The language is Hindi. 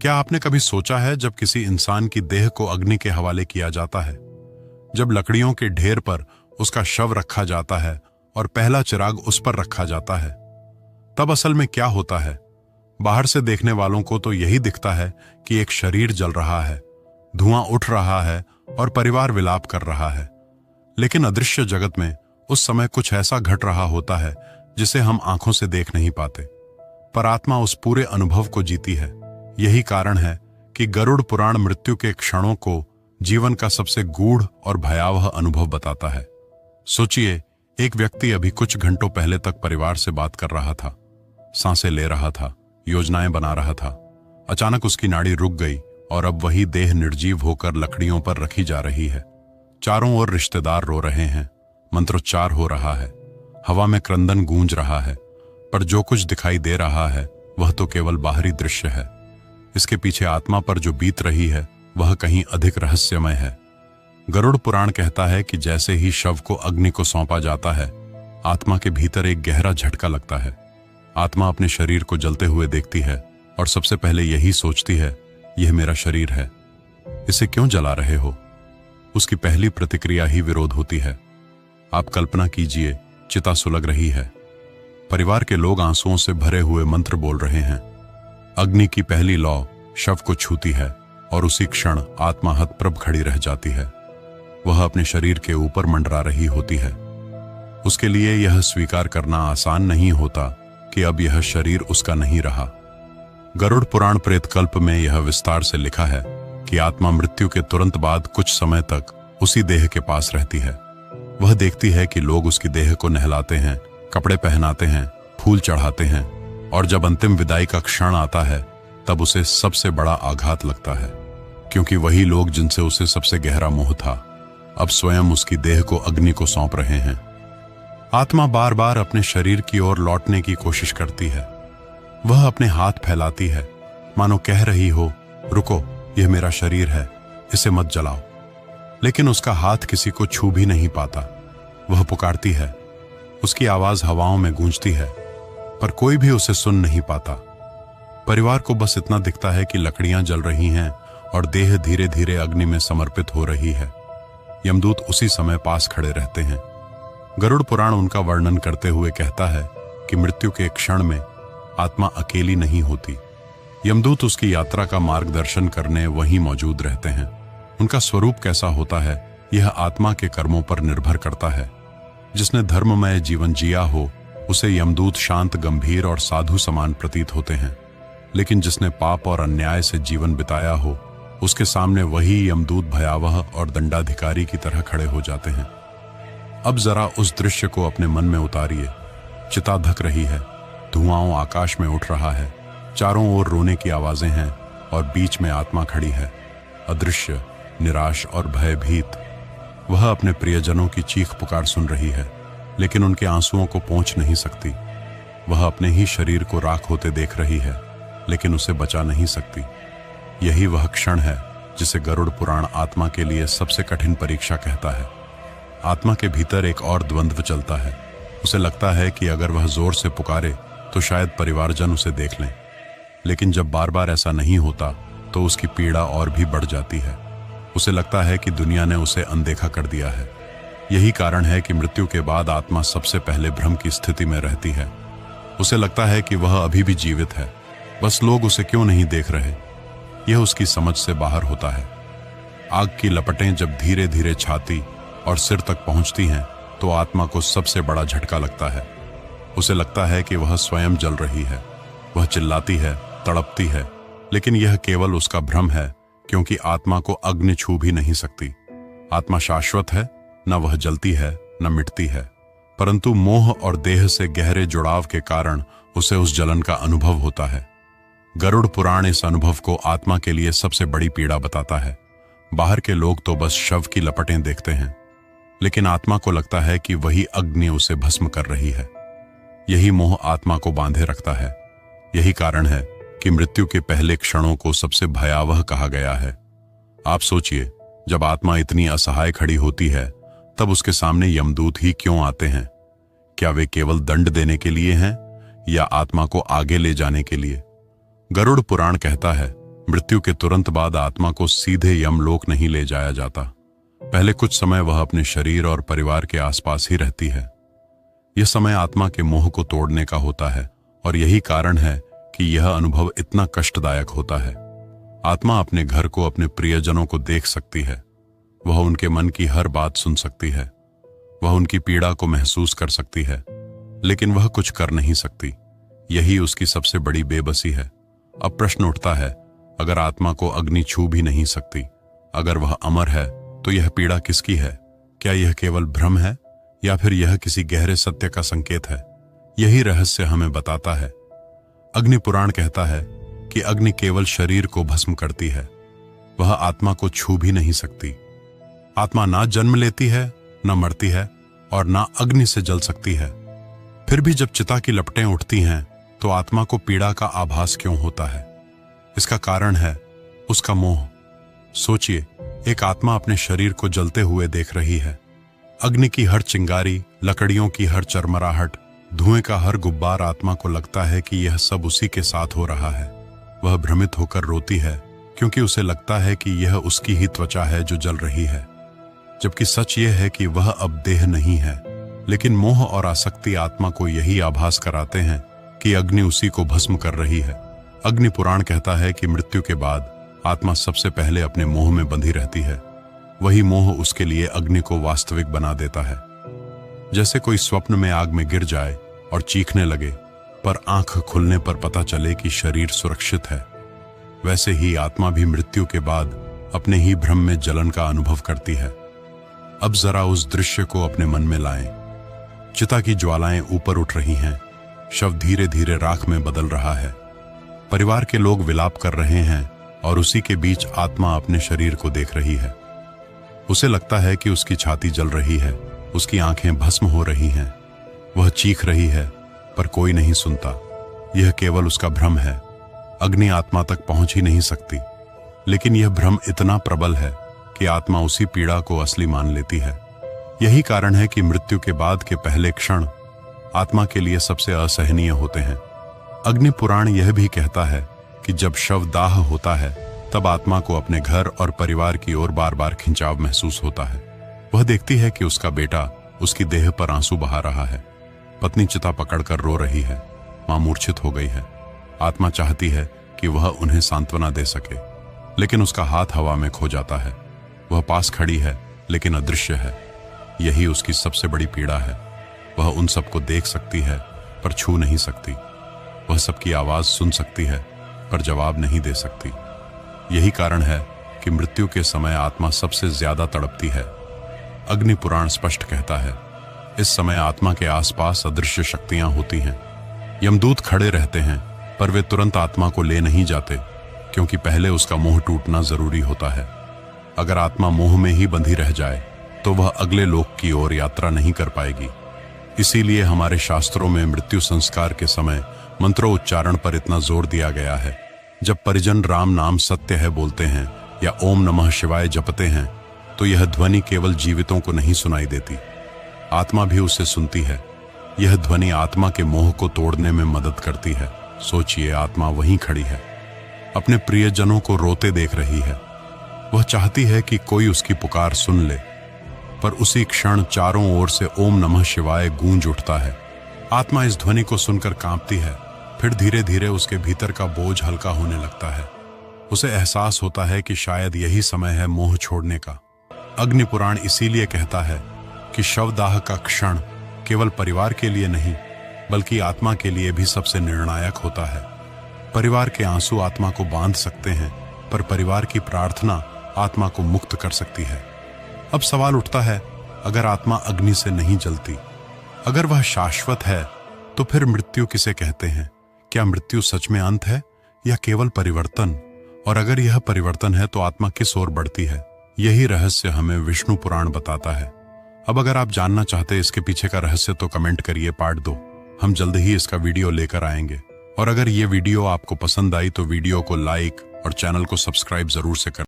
क्या आपने कभी सोचा है जब किसी इंसान की देह को अग्नि के हवाले किया जाता है, जब लकड़ियों के ढेर पर उसका शव रखा जाता है और पहला चिराग उस पर रखा जाता है, तब असल में क्या होता है? बाहर से देखने वालों को तो यही दिखता है कि एक शरीर जल रहा है, धुआं उठ रहा है और परिवार विलाप कर रहा है। लेकिन अदृश्य जगत में उस समय कुछ ऐसा घट रहा होता है जिसे हम आंखों से देख नहीं पाते, पर आत्मा उस पूरे अनुभव को जीती है। यही कारण है कि गरुड़ पुराण मृत्यु के क्षणों को जीवन का सबसे गूढ़ और भयावह अनुभव बताता है। सोचिए, एक व्यक्ति अभी कुछ घंटों पहले तक परिवार से बात कर रहा था, सांसें ले रहा था, योजनाएं बना रहा था। अचानक उसकी नाड़ी रुक गई और अब वही देह निर्जीव होकर लकड़ियों पर रखी जा रही है। चारों ओर रिश्तेदार रो रहे हैं, मंत्रोच्चार हो रहा है, हवा में क्रंदन गूंज रहा है, पर जो कुछ दिखाई दे रहा है वह तो केवल बाहरी दृश्य है। इसके पीछे आत्मा पर जो बीत रही है वह कहीं अधिक रहस्यमय है। गरुड़ पुराण कहता है कि जैसे ही शव को अग्नि को सौंपा जाता है, आत्मा के भीतर एक गहरा झटका लगता है। आत्मा अपने शरीर को जलते हुए देखती है और सबसे पहले यही सोचती है, यह मेरा शरीर है, इसे क्यों जला रहे हो? उसकी पहली प्रतिक्रिया ही विरोध होती है। आप कल्पना कीजिए, चिता सुलग रही है, परिवार के लोग आंसुओं से भरे हुए मंत्र बोल रहे हैं। अग्नि की पहली लौ शव को छूती है और उसी क्षण आत्मा हतप्रभ खड़ी रह जाती है। वह अपने शरीर के ऊपर मंडरा रही होती है। उसके लिए यह स्वीकार करना आसान नहीं होता कि अब यह शरीर उसका नहीं रहा। गरुड़ पुराण प्रेतकल्प में यह विस्तार से लिखा है कि आत्मा मृत्यु के तुरंत बाद कुछ समय तक उसी देह के पास रहती है। वह देखती है कि लोग उसकी देह को नहलाते हैं, कपड़े पहनाते हैं, फूल चढ़ाते हैं, और जब अंतिम विदाई का क्षण आता है तब उसे सबसे बड़ा आघात लगता है, क्योंकि वही लोग जिनसे उसे सबसे गहरा मोह था अब स्वयं उसकी देह को अग्नि को सौंप रहे हैं। आत्मा बार बार अपने शरीर की ओर लौटने की कोशिश करती है। वह अपने हाथ फैलाती है, मानो कह रही हो, रुको, यह मेरा शरीर है, इसे मत जलाओ। लेकिन उसका हाथ किसी को छू भी नहीं पाता। वह पुकारती है, उसकी आवाज हवाओं में गूंजती है, पर कोई भी उसे सुन नहीं पाता। परिवार को बस इतना दिखता है कि लकड़ियां जल रही हैं और देह धीरे धीरे अग्नि में समर्पित हो रही है। यमदूत उसी समय पास खड़े रहते हैं। गरुड़ पुराण उनका वर्णन करते हुए कहता है कि मृत्यु के क्षण में आत्मा अकेली नहीं होती। यमदूत उसकी यात्रा का मार्गदर्शन करने वहीं मौजूद रहते हैं। उनका स्वरूप कैसा होता है यह आत्मा के कर्मों पर निर्भर करता है। जिसने धर्ममय जीवन जिया हो उसे यमदूत शांत, गंभीर और साधु समान प्रतीत होते हैं। लेकिन जिसने पाप और अन्याय से जीवन बिताया हो उसके सामने वही यमदूत भयावह और दंडाधिकारी की तरह खड़े हो जाते हैं। अब जरा उस दृश्य को अपने मन में उतारिए। चिता धक रही है, धुआं आकाश में उठ रहा है, चारों ओर रोने की आवाजें हैं और बीच में आत्मा खड़ी है, अदृश्य, निराश और भयभीत। वह अपने प्रियजनों की चीख पुकार सुन रही है, लेकिन उनके आंसुओं को पोंछ नहीं सकती। वह अपने ही शरीर को राख होते देख रही है, लेकिन उसे बचा नहीं सकती। यही वह क्षण है जिसे गरुड़ पुराण आत्मा के लिए सबसे कठिन परीक्षा कहता है। आत्मा के भीतर एक और द्वंद्व चलता है। उसे लगता है कि अगर वह जोर से पुकारे तो शायद परिवारजन उसे देख लें, लेकिन जब बार बार ऐसा नहीं होता तो उसकी पीड़ा और भी बढ़ जाती है। उसे लगता है कि दुनिया ने उसे अनदेखा कर दिया है। यही कारण है कि मृत्यु के बाद आत्मा सबसे पहले भ्रम की स्थिति में रहती है। उसे लगता है कि वह अभी भी जीवित है, बस लोग उसे क्यों नहीं देख रहे। यह उसकी समझ से बाहर होता है। आग की लपटें जब धीरे धीरे छाती और सिर तक पहुंचती हैं तो आत्मा को सबसे बड़ा झटका लगता है। उसे लगता है कि वह स्वयं जल रही है। वह चिल्लाती है, तड़पती है, लेकिन यह केवल उसका भ्रम है, क्योंकि आत्मा को अग्नि छू भी नहीं सकती। आत्मा शाश्वत है, न वह जलती है न मिटती है, परंतु मोह और देह से गहरे जुड़ाव के कारण उसे उस जलन का अनुभव होता है। गरुड़ पुराण इस अनुभव को आत्मा के लिए सबसे बड़ी पीड़ा बताता है। बाहर के लोग तो बस शव की लपटें देखते हैं, लेकिन आत्मा को लगता है कि वही अग्नि उसे भस्म कर रही है। यही मोह आत्मा को बांधे रखता है। यही कारण है कि मृत्यु के पहले क्षणों को सबसे भयावह कहा गया है। आप सोचिए, जब आत्मा इतनी असहाय खड़ी होती है तब उसके सामने यमदूत ही क्यों आते हैं? क्या वे केवल दंड देने के लिए हैं या आत्मा को आगे ले जाने के लिए? गरुड़ पुराण कहता है, मृत्यु के तुरंत बाद आत्मा को सीधे यमलोक नहीं ले जाया जाता। पहले कुछ समय वह अपने शरीर और परिवार के आसपास ही रहती है। यह समय आत्मा के मोह को तोड़ने का होता है और यही कारण है कि यह अनुभव इतना कष्टदायक होता है। आत्मा अपने घर को, अपने प्रियजनों को देख सकती है। वह उनके मन की हर बात सुन सकती है। वह उनकी पीड़ा को महसूस कर सकती है, लेकिन वह कुछ कर नहीं सकती। यही उसकी सबसे बड़ी बेबसी है। अब प्रश्न उठता है, अगर आत्मा को अग्नि छू भी नहीं सकती, अगर वह अमर है, तो यह पीड़ा किसकी है? क्या यह केवल भ्रम है या फिर यह किसी गहरे सत्य का संकेत है? यही रहस्य हमें बताता है। अग्नि पुराण कहता है कि अग्नि केवल शरीर को भस्म करती है, वह आत्मा को छू भी नहीं सकती। आत्मा ना जन्म लेती है, न मरती है और ना अग्नि से जल सकती है। फिर भी जब चिता की लपटें उठती हैं तो आत्मा को पीड़ा का आभास क्यों होता है? इसका कारण है उसका मोह। सोचिए, एक आत्मा अपने शरीर को जलते हुए देख रही है। अग्नि की हर चिंगारी, लकड़ियों की हर चरमराहट, धुएं का हर गुब्बार आत्मा को लगता है कि यह सब उसी के साथ हो रहा है। वह भ्रमित होकर रोती है क्योंकि उसे लगता है कि यह उसकी ही त्वचा है जो जल रही है, जबकि सच यह है कि वह अब देह नहीं है। लेकिन मोह और आसक्ति आत्मा को यही आभास कराते हैं कि अग्नि उसी को भस्म कर रही है। अग्नि पुराण कहता है कि मृत्यु के बाद आत्मा सबसे पहले अपने मोह में बंधी रहती है। वही मोह उसके लिए अग्नि को वास्तविक बना देता है। जैसे कोई स्वप्न में आग में गिर जाए और चीखने लगे, पर आंख खुलने पर पता चले कि शरीर सुरक्षित है, वैसे ही आत्मा भी मृत्यु के बाद अपने ही भ्रम में जलन का अनुभव करती है। अब जरा उस दृश्य को अपने मन में लाएं। चिता की ज्वालाएं ऊपर उठ रही हैं, शव धीरे धीरे राख में बदल रहा है, परिवार के लोग विलाप कर रहे हैं और उसी के बीच आत्मा अपने शरीर को देख रही है। उसे लगता है कि उसकी छाती जल रही है, उसकी आंखें भस्म हो रही हैं। वह चीख रही है पर कोई नहीं सुनता। यह केवल उसका भ्रम है। अग्नि आत्मा तक पहुंच ही नहीं सकती, लेकिन यह भ्रम इतना प्रबल है कि आत्मा उसी पीड़ा को असली मान लेती है। यही कारण है कि मृत्यु के बाद के पहले क्षण आत्मा के लिए सबसे असहनीय होते हैं। अग्नि पुराण यह भी कहता है कि जब शव दाह होता है तब आत्मा को अपने घर और परिवार की ओर बार बार खिंचाव महसूस होता है। वह देखती है कि उसका बेटा उसकी देह पर आंसू बहा रहा है, पत्नी चिता पकड़कर रो रही है, मां मूर्छित हो गई है। आत्मा चाहती है कि वह उन्हें सांत्वना दे सके, लेकिन उसका हाथ हवा में खो जाता है। वह पास खड़ी है लेकिन अदृश्य है। यही उसकी सबसे बड़ी पीड़ा है। वह उन सबको देख सकती है पर छू नहीं सकती। वह सबकी आवाज सुन सकती है पर जवाब नहीं दे सकती। यही कारण है कि मृत्यु के समय आत्मा सबसे ज्यादा तड़पती है। अग्नि पुराण स्पष्ट कहता है, इस समय आत्मा के आसपास अदृश्य शक्तियां होती हैं। यमदूत खड़े रहते हैं पर वे तुरंत आत्मा को ले नहीं जाते, क्योंकि पहले उसका मोह टूटना जरूरी होता है। अगर आत्मा मोह में ही बंधी रह जाए तो वह अगले लोक की ओर यात्रा नहीं कर पाएगी। इसीलिए हमारे शास्त्रों में मृत्यु संस्कार के समय मंत्रोच्चारण पर इतना जोर दिया गया है। जब परिजन राम नाम सत्य है बोलते हैं या ओम नमः शिवाय जपते हैं तो यह ध्वनि केवल जीवितों को नहीं सुनाई देती, आत्मा भी उसे सुनती है। यह ध्वनि आत्मा के मोह को तोड़ने में मदद करती है। सोचिए, आत्मा वहीं खड़ी है, अपने प्रियजनों को रोते देख रही है। वह चाहती है कि कोई उसकी पुकार सुन ले, पर उसी क्षण चारों ओर से ओम नमः शिवाय गूंज उठता है। आत्मा इस ध्वनि को सुनकर कांपती है, फिर धीरे धीरे उसके भीतर का बोझ हल्का होने लगता है। उसे एहसास होता है कि शायद यही समय है मोह छोड़ने का। अग्नि पुराण इसीलिए कहता है कि शवदाह का क्षण केवल परिवार के लिए नहीं बल्कि आत्मा के लिए भी सबसे निर्णायक होता है। परिवार के आंसू आत्मा को बांध सकते हैं, पर परिवार की प्रार्थना आत्मा को मुक्त कर सकती है। अब सवाल उठता है, अगर आत्मा अग्नि से नहीं जलती, अगर वह शाश्वत है, तो फिर मृत्यु किसे कहते हैं? क्या मृत्यु सच में अंत है या केवल परिवर्तन? और अगर यह परिवर्तन है तो आत्मा किस ओर बढ़ती है? यही रहस्य हमें विष्णु पुराण बताता है। अब अगर आप जानना चाहते हैं इसके पीछे का रहस्य तो कमेंट करिए पार्ट 2। हम जल्द ही इसका वीडियो लेकर आएंगे। और अगर ये वीडियो आपको पसंद आई तो वीडियो को लाइक और चैनल को सब्सक्राइब जरूर से करें।